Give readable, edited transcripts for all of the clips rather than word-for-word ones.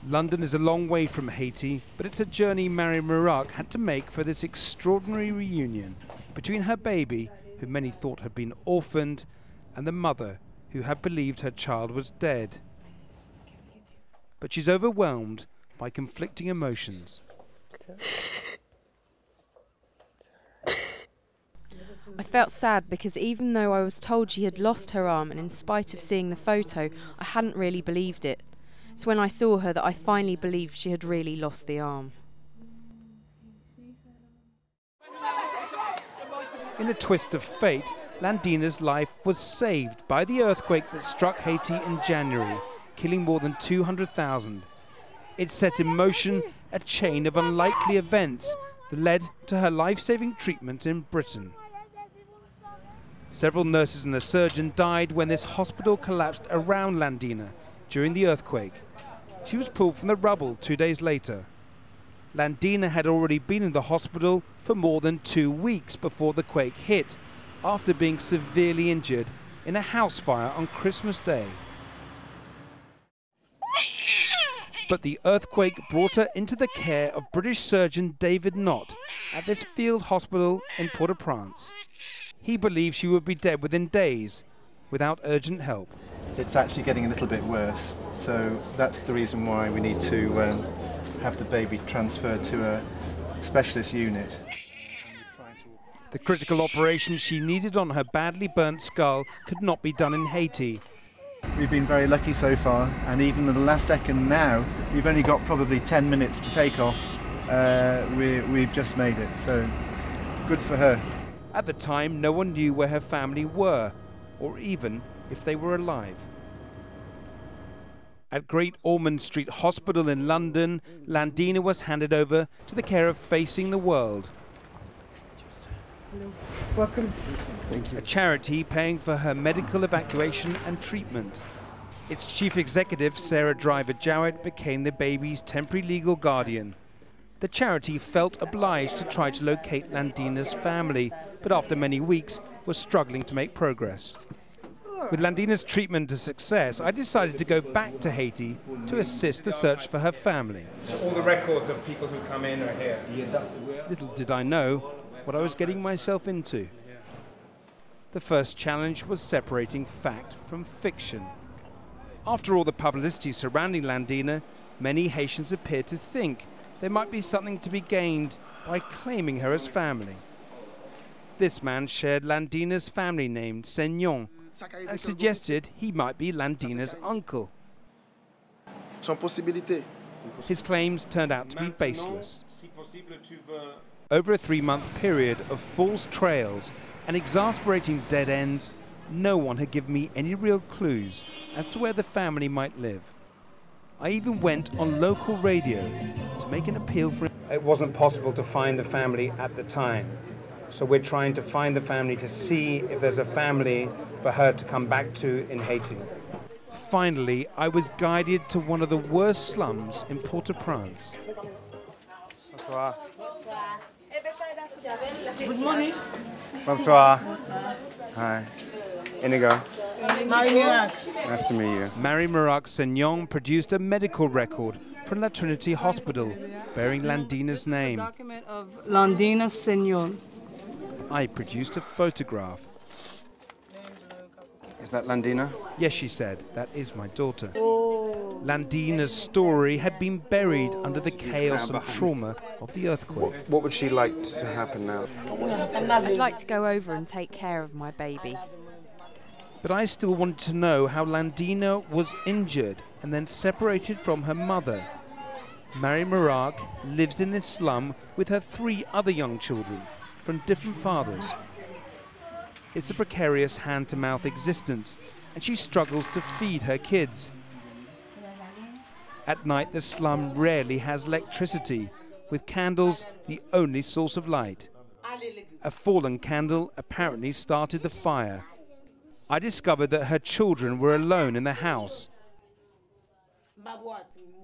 London is a long way from Haiti, but it's a journey Mary Murak had to make for this extraordinary reunion between her baby, who many thought had been orphaned, and the mother, who had believed her child was dead. But she's overwhelmed by conflicting emotions. I felt sad because even though I was told she had lost her arm, and in spite of seeing the photo, I hadn't really believed it. It's when I saw her that I finally believed she had really lost the arm. In a twist of fate, Landina's life was saved by the earthquake that struck Haiti in January, killing more than 200,000. It set in motion a chain of unlikely events that led to her life-saving treatment in Britain. Several nurses and a surgeon died when this hospital collapsed around Landina during the earthquake. She was pulled from the rubble 2 days later. Landina had already been in the hospital for more than 2 weeks before the quake hit, after being severely injured in a house fire on Christmas Day. But the earthquake brought her into the care of British surgeon David Knott at this field hospital in Port-au-Prince. He believed she would be dead within days, without urgent help. It's actually getting a little bit worse, so that's the reason why we need to have the baby transferred to a specialist unit. The critical operation she needed on her badly burnt skull could not be done in Haiti. We've been very lucky so far, and even in the last second now, we've only got probably 10 minutes to take off. We've just made it, so good for her. At the time, no one knew where her family were, or even if they were alive. At Great Ormond Street Hospital in London, Landina was handed over to the care of Facing the World. Welcome. Thank you. A charity paying for her medical evacuation and treatment. Its chief executive, Sarah Driver-Jowett, became the baby's temporary legal guardian. The charity felt obliged to try to locate Landina's family, but after many weeks was struggling to make progress. With Landina's treatment a success, I decided to go back to Haiti to assist the search for her family. So all the records of people who come in are here. Little did I know what I was getting myself into. The first challenge was separating fact from fiction. After all the publicity surrounding Landina, many Haitians appeared to think there might be something to be gained by claiming her as family. This man shared Landina's family name, Seignon, and suggested he might be Landina's uncle. His claims turned out to be baseless. Over a 3-month period of false trails and exasperating dead ends, no one had given me any real clues as to where the family might live. I even went on local radio to make an appeal for it. It wasn't possible to find the family at the time. So we're trying to find the family to see if there's a family for her to come back to in Haiti. Finally, I was guided to one of the worst slums in Port-au-Prince. Bonsoir. Good morning. Bonsoir. Hi. Inigo. Mary Murak. Nice to meet you. Mary Murak Seignon produced a medical record from La Trinity Hospital bearing Landina's name. Document of Landina Seignon. I produced a photograph. Is that Landina? Yes, she said, that is my daughter. Oh. Landina's story had been buried under the chaos and trauma of the earthquake. What would she like to happen now? I'd like to go over and take care of my baby. But I still wanted to know how Landina was injured and then separated from her mother. Mary Murak lives in this slum with her 3 other young children from different fathers. It's a precarious hand-to-mouth existence, and she struggles to feed her kids. At night, the slum rarely has electricity, with candles the only source of light. A fallen candle apparently started the fire. I discovered that her children were alone in the house.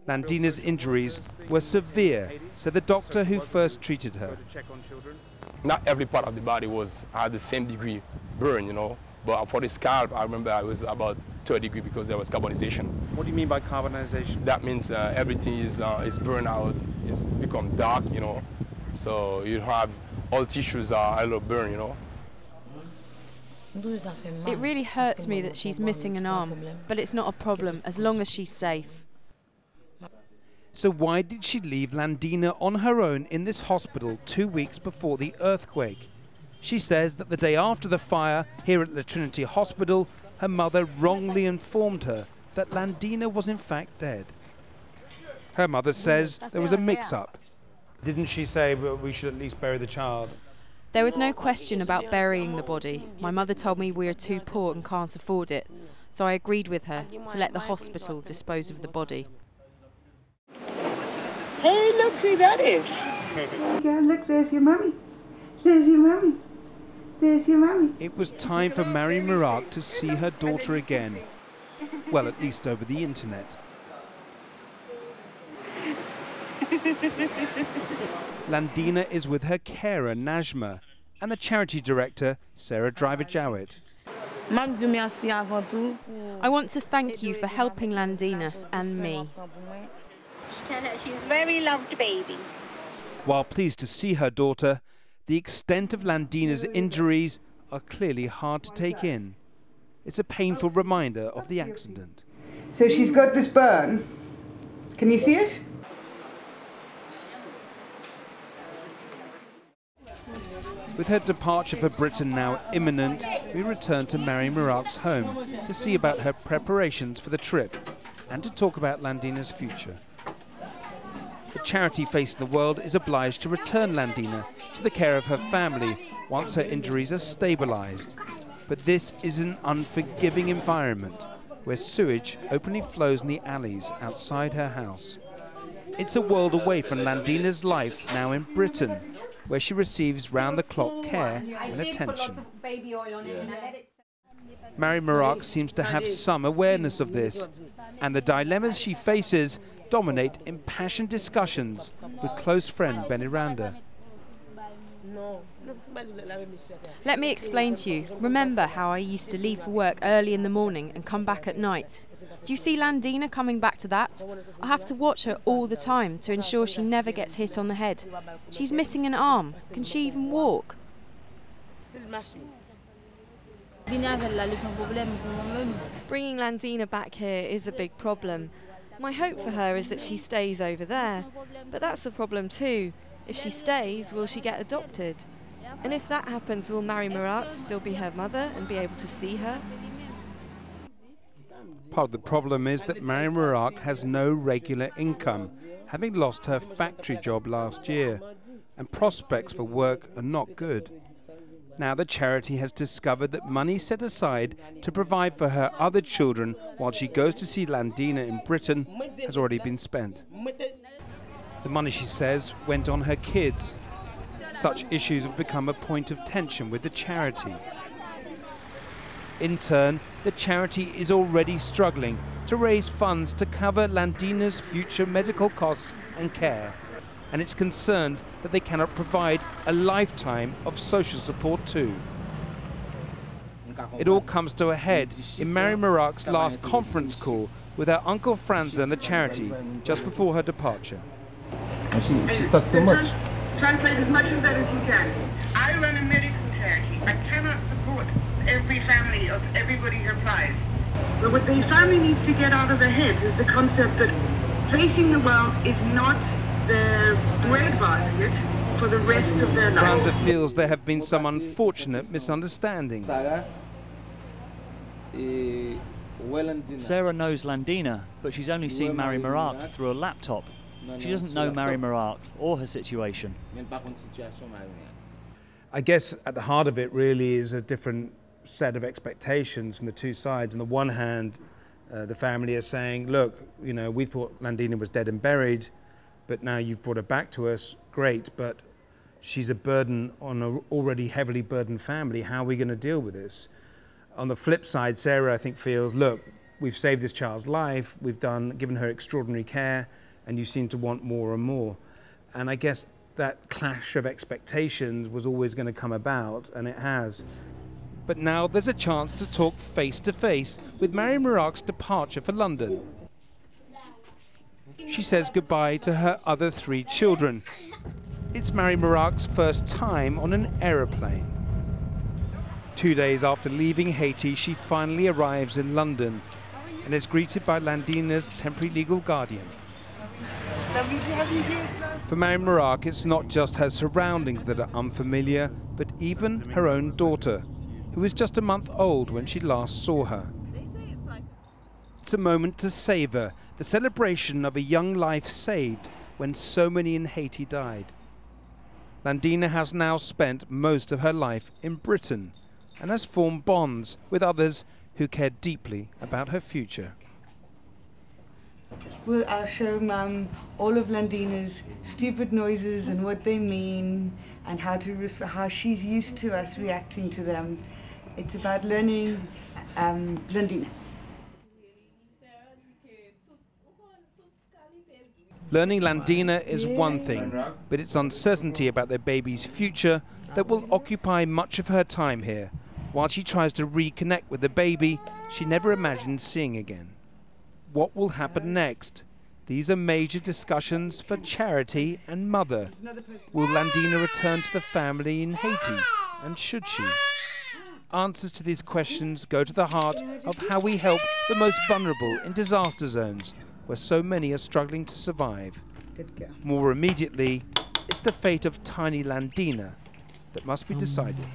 Landina's injuries were severe, said the doctor who first treated her. Not every part of the body had the same degree burn, you know. But for the scalp, I remember I was about 30 degrees because there was carbonization. What do you mean by carbonization? That means everything is burned out, it's become dark, you know. So you have all tissues are a little burned, you know. It really hurts me that she's missing an arm, but it's not a problem as long as she's safe. So why did she leave Landina on her own in this hospital 2 weeks before the earthquake? She says that the day after the fire here at the Trinity Hospital, her mother wrongly informed her that Landina was in fact dead. Her mother says there was a mix-up. Didn't she say we should at least bury the child? There was no question about burying the body. My mother told me we are too poor and can't afford it, so I agreed with her to let the hospital dispose of the body. Hey, look who that is. Yeah, look, there's your mummy. There's your mummy. There's your mummy. It was time for Mary Murak to see her daughter again. Well, at least over the internet. Landina is with her carer, Najma, and the charity director, Sarah Driver-Jowett. I want to thank you for helping Landina and me. She's a very loved baby. While pleased to see her daughter, the extent of Landina's injuries are clearly hard to take in. It's a painful reminder of the accident. So she's got this burn. Can you see it? With her departure for Britain now imminent, we return to Mary Murak's home to see about her preparations for the trip and to talk about Landina's future. The charity Facing the World is obliged to return Landina to the care of her family once her injuries are stabilised. But this is an unforgiving environment where sewage openly flows in the alleys outside her house. It's a world away from Landina's life now in Britain, where she receives round-the-clock care and attention. Mary Murak seems to have some awareness of this, and the dilemmas she faces dominate impassioned discussions with close friend Beniranda. Let me explain to you. Remember how I used to leave for work early in the morning and come back at night? Do you see Landina coming back to that? I have to watch her all the time to ensure she never gets hit on the head. She's missing an arm. Can she even walk? Bringing Landina back here is a big problem. My hope for her is that she stays over there, but that's a problem too. If she stays, will she get adopted? And if that happens, will Mary Murak still be her mother and be able to see her? Part of the problem is that Mary Murak has no regular income, having lost her factory job last year, and prospects for work are not good. Now the charity has discovered that money set aside to provide for her other children while she goes to see Landina in Britain has already been spent. The money, she says, went on her kids. Such issues have become a point of tension with the charity. In turn, the charity is already struggling to raise funds to cover Landina's future medical costs and care, and it's concerned that they cannot provide a lifetime of social support too. It all comes to a head in Mary Murak's last conference call with her Uncle Franza and the charity just before her departure. She's talked too much. Translate as much of that as you can. I run a medical charity. I cannot support every family of everybody who applies. But what the family needs to get out of their heads is the concept that facing the world is not their breadbasket for the rest of their life. Franza feels there have been some unfortunate misunderstandings. Sarah knows Landina, but she's only seen Mary Murak through a laptop. She doesn't know Mary Murak or her situation. I guess at the heart of it really is a different set of expectations from the two sides. On the one hand, the family are saying, look, you know, we thought Landina was dead and buried, but now you've brought her back to us, great, but she's a burden on an already heavily burdened family. How are we going to deal with this? On the flip side, Sarah, I think, feels, look, we've saved this child's life, we've given her extraordinary care, and you seem to want more and more. And I guess that clash of expectations was always going to come about, and it has. But now there's a chance to talk face to face with Mary Murak's departure for London. She says goodbye to her other 3 children. It's Mary Murak's first time on an aeroplane. 2 days after leaving Haiti, she finally arrives in London and is greeted by Landina's temporary legal guardian. For Mary Murak, it's not just her surroundings that are unfamiliar, but even her own daughter, who was just a month old when she last saw her. It's a moment to savour the celebration of a young life saved when so many in Haiti died. Landina has now spent most of her life in Britain and has formed bonds with others who care deeply about her future. Well, I'll show Mum all of Landina's stupid noises and what they mean and how she's used to us reacting to them. It's about learning Landina. Learning Landina is one thing, but it's uncertainty about their baby's future that will occupy much of her time here, while she tries to reconnect with the baby she never imagined seeing again. What will happen next? These are major discussions for Charity and Mother. Will Landina return to the family in Haiti? And should she? Answers to these questions go to the heart of how we help the most vulnerable in disaster zones, where so many are struggling to survive. More immediately, it's the fate of tiny Landina that must be decided.